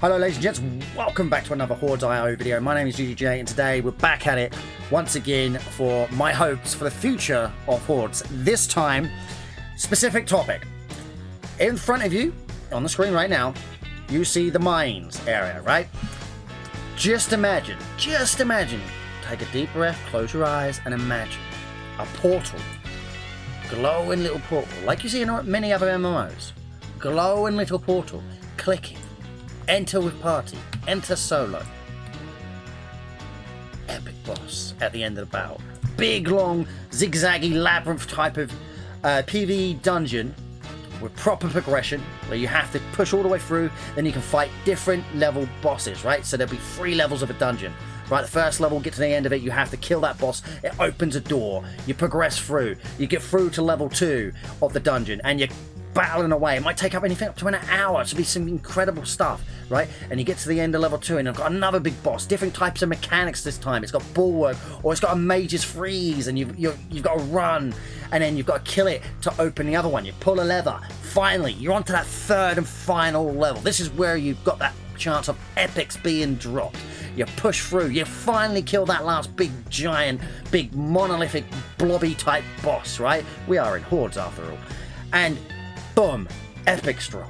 Hello ladies and gents, welcome back to another Hordes IO video. My name is GGJ and today we're back at it once again for my hopes for the future of Hordes. This time, specific topic. In front of you, on the screen right now, you see the mines area, right? Just imagine, take a deep breath, close your eyes and imagine a portal. Glowing little portal, like you see in many other MMOs. Glowing little portal, clicking. Enter with party, enter solo. Epic boss at the end of the battle. Big, long, zigzaggy, labyrinth type of PvE dungeon with proper progression where you have to push all the way through, then you can fight different level bosses, right? So there'll be 3 levels of a dungeon. Right, the first level, get to the end of it, you have to kill that boss, it opens a door, you progress through, you get through to level 2 of the dungeon, and you're battling away. It might take up anything up to an hour to be some incredible stuff, right? And you get to the end of level 2 and you've got another big boss, different types of mechanics this time. It's got bulwark, or it's got a mage's freeze, and you've got to run, and then you've got to kill it to open the other one. You pull a lever, finally, you're onto that 3rd and final level. This is where you've got that chance of epics being dropped. You push through, you finally kill that last big giant, big monolithic blobby type boss, right? We are in Hordes after all. And boom, epics drop.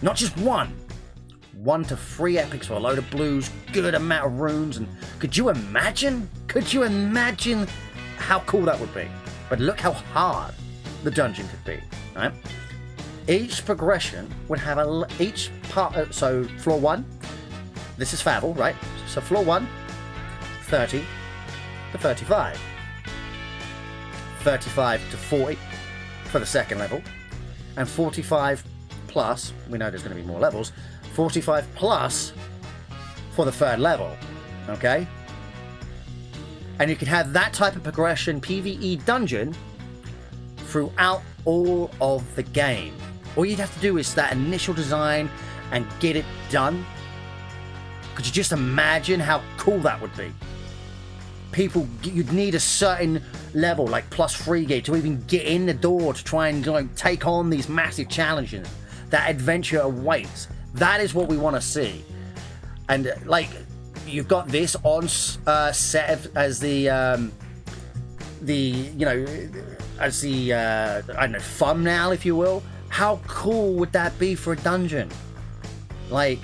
Not just 1 to 3 epics for a load of blues, good amount of runes, and could you imagine how cool that would be? But look how hard the dungeon could be, right? Each progression would have each part, so floor 1, this is Favel, right? So floor 1, 30 to 35. 35 to 40 for the second level. And 45 plus, we know there's going to be more levels, 45 plus for the 3rd level, okay? And you can have that type of progression PvE dungeon throughout all of the game. All you'd have to do is that initial design and get it done. Could you just imagine how cool that would be? You'd need a certain level, like +3 gate, to even get in the door to try and take on these massive challenges. That adventure awaits. That is what we want to see. And you've got this on set as the I don't know, thumbnail, if you will. How cool would that be for a dungeon? Like,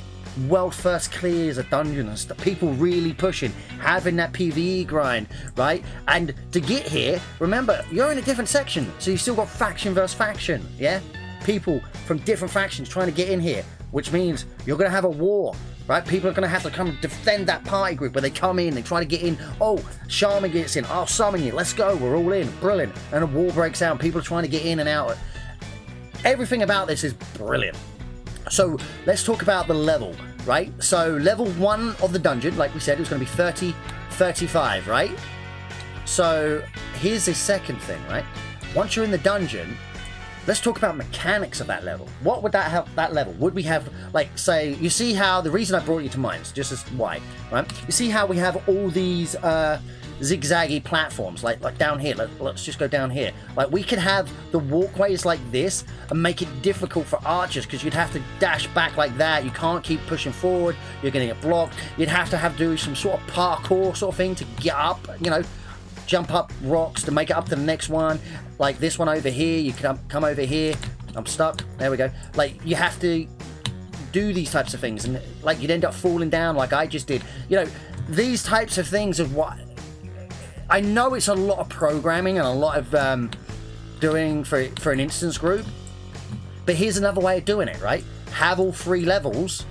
world first clears a dungeon and stuff. People really pushing, having that PvE grind, right? And to get here, remember, you're in a different section, so you've still got faction versus faction, yeah? People from different factions trying to get in here, which means you're going to have a war, right? People are going to have to come and defend that party group where they come in, they try to get in. Oh, Shaman gets in, I'll summon you, let's go, we're all in, brilliant. And a war breaks out, people are trying to get in and out. Everything about this is brilliant. So let's talk about the level, right? So level 1 of the dungeon, like we said, it was going to be 35, right? So here's the second thing, right? Once you're in the dungeon, let's talk about mechanics of that level. What would that help that level? Would we have, like, say, you see how, the reason I brought you to mines, just as why, right? You see how we have all these zigzaggy platforms, like down here. Let's just go down here. Like, we could have the walkways like this and make it difficult for archers, because you'd have to dash back like that. You can't keep pushing forward, you're gonna get blocked. You'd have to do some sort of parkour sort of thing to get up, jump up rocks to make it up to the next one. Like this one over here, you can come over here. I'm stuck, there we go. Like, you have to do these types of things, and like, you'd end up falling down like I just did. These types of things of what I know, it's a lot of programming and a lot of doing for an instance group, but here's another way of doing it, right? Have all 3 levels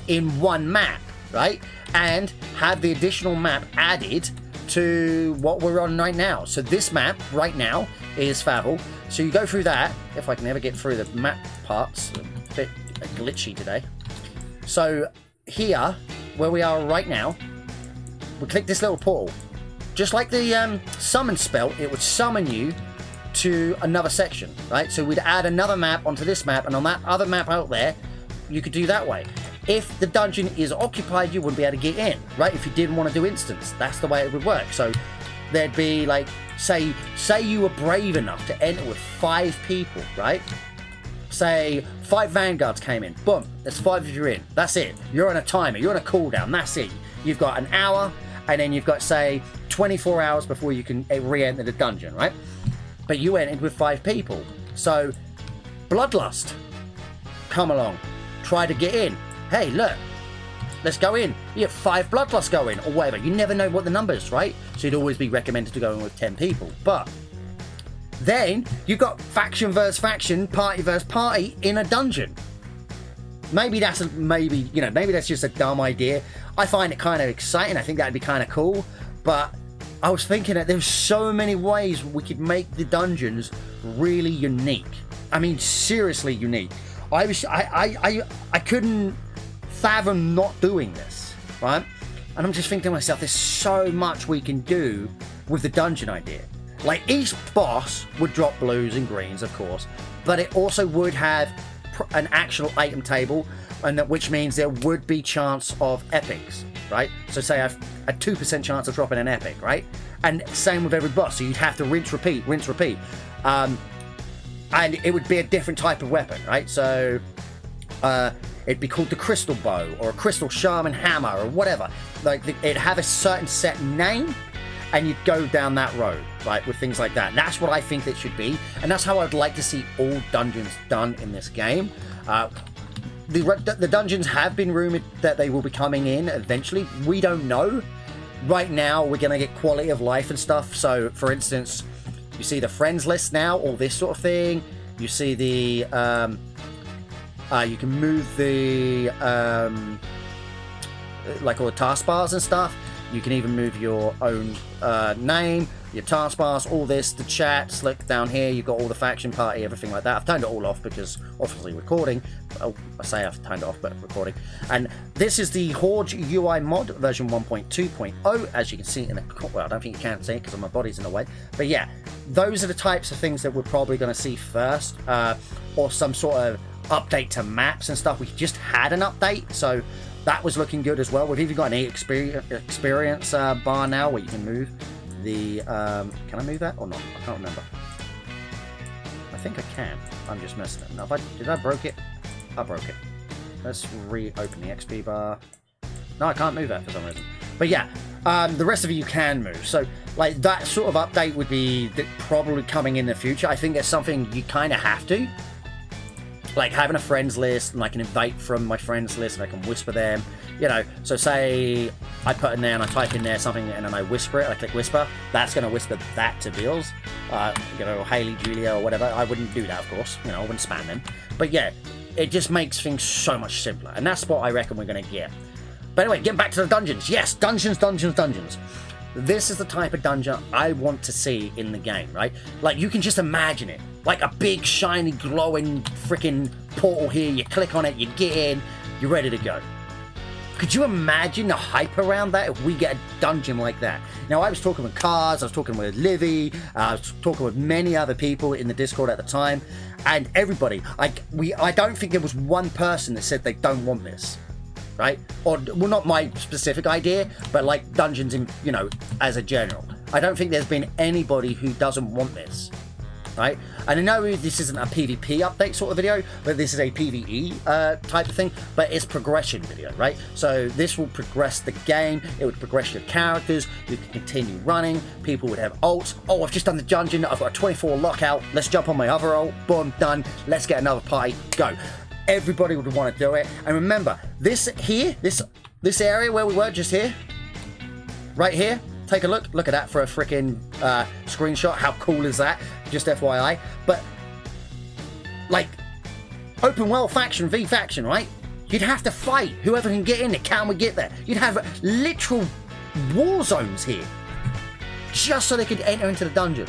in one map, right? And have the additional map added to what we're on right now. So this map right now is Favel. So you go through that, if I can ever get through the map parts, a bit glitchy today. So here, where we are right now, we click this little portal. Just like the summon spell, it would summon you to another section, right? So we'd add another map onto this map, and on that other map out there, you could do that way. If the dungeon is occupied, you wouldn't be able to get in, right? If you didn't want to do instance, that's the way it would work. So there'd be like, say you were brave enough to enter with 5 people, right? say 5 vanguards came in, boom, there's 5 of you in, that's it. You're on a timer, you're on a cooldown, that's it. You've got an hour, and then you've got, say, 24 hours before you can re-enter the dungeon, right? But you entered with 5 people. So, Bloodlust, come along, try to get in. Hey, look, let's go in. You have 5 Bloodlust go in, or whatever. You never know what the number is, right? So it'd always be recommended to go in with 10 people. But then you've got faction versus faction, party versus party in a dungeon. Maybe that's just a dumb idea. I find it kind of exciting. I think that'd be kind of cool. But I was thinking that there's so many ways we could make the dungeons really unique. I mean, seriously unique. I couldn't fathom not doing this, right? And I'm just thinking to myself, there's so much we can do with the dungeon idea. Like, each boss would drop blues and greens, of course, but it also would have an actual item table, and which means there would be chance of epics, right? So say I have a 2% chance of dropping an epic, right? And same with every boss, so you'd have to rinse, repeat. And it would be a different type of weapon, right? So it'd be called the Crystal Bow, or a Crystal Shaman Hammer, or whatever. Like, it'd have a certain set name, and you'd go down that road, right, with things like that. And that's what I think it should be, and that's how I'd like to see all dungeons done in this game. The dungeons have been rumored that they will be coming in eventually. We don't know. Right now, we're going to get quality of life and stuff. So, for instance, you see the friends list now, all this sort of thing. You see the... you can move the... like all the taskbars and stuff. You can even move your own name, your taskbars, all this, the chat, look down here, you've got all the faction party, everything like that. I've turned it all off because obviously recording. Oh, I say I've turned it off, but recording. And this is the Hordes UI mod, version 1.2.0, as you can see in the... Well, I don't think you can see it because my body's in the way. But yeah, those are the types of things that we're probably going to see first, or some sort of update to maps and stuff. We just had an update, so... that was looking good as well. We've even got an experience bar now where you can move the... can I move that or not? I can't remember. I think I can. I'm just messing it. Now, did I broke it? I broke it. Let's reopen the XP bar. No, I can't move that for some reason. But yeah, the rest of you can move. So, like, that sort of update would be probably coming in the future. I think it's something you kind of have to. Like having a friends list, and I can invite from my friends list, and I can whisper them, you know. So say I put in there and I type in there something, and then I whisper it. I click whisper. That's going to whisper that to Bills, you know, Haley, Julia, or whatever. I wouldn't do that, of course. You know, I wouldn't spam them. But yeah, it just makes things so much simpler, and that's what I reckon we're going to get. But anyway, getting back to the dungeons. Yes, dungeons. This is the type of dungeon I want to see in the game, right? Like, you can just imagine it. Like a big, shiny, glowing freaking portal here. You click on it, you get in, you're ready to go. Could you imagine the hype around that if we get a dungeon like that? Now, I was talking with Cars, I was talking with Livy, I was talking with many other people in the Discord at the time, and everybody, I don't think there was one person that said they don't want this. Right? Or, well, not my specific idea, but like dungeons in, you know, as a general. I don't think there's been anybody who doesn't want this. Right? And I know this isn't a PvP update sort of video, but this is a PvE type of thing, but it's progression video, right? So this will progress the game, it would progress your characters, you can continue running, people would have ults. Oh, I've just done the dungeon, I've got a 24 lockout, let's jump on my other ult, boom, done, let's get another party, go. Everybody would want to do it. And remember, this here, this area where we were just here, right here, take a look at that for a freaking screenshot. How cool is that? Just FYI. But like, open world faction v faction, right? You'd have to fight whoever can get in there. Can we get there? You'd have literal war zones here, just so they could enter into the dungeon.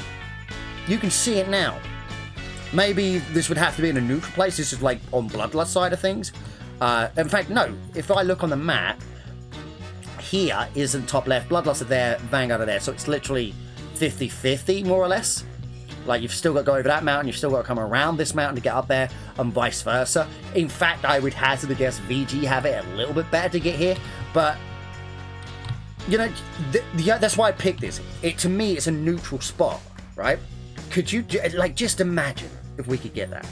You can see it now. Maybe this would have to be in a neutral place. This is like on Bloodlust side of things. In fact, no. If I look on the map, here is in top left. Bloodlust are there, Vanguard are there. So it's literally 50-50, more or less. Like, you've still got to go over that mountain. You've still got to come around this mountain to get up there, and vice versa. In fact, I would hazard to guess VG have it a little bit better to get here. But, you know, that's why I picked this. To me, it's a neutral spot, right? Could you, like, just imagine if we could get that.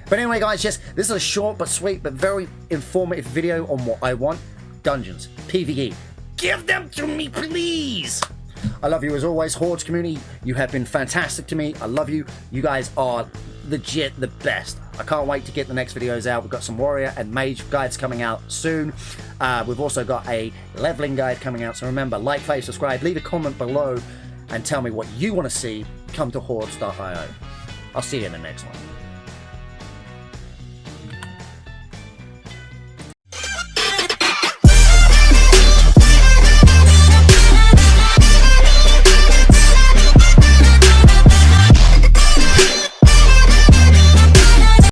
But anyway, guys, this is a short but sweet but very informative video on what I want. Dungeons, PvE. Give them to me, please! I love you as always, Hordes community. You have been fantastic to me. I love you. You guys are legit the best. I can't wait to get the next videos out. We've got some warrior and mage guides coming out soon. We've also got a leveling guide coming out. So remember, like, favorite, subscribe, leave a comment below and tell me what you want to see come to Hordes.io. I'll see you in the next one.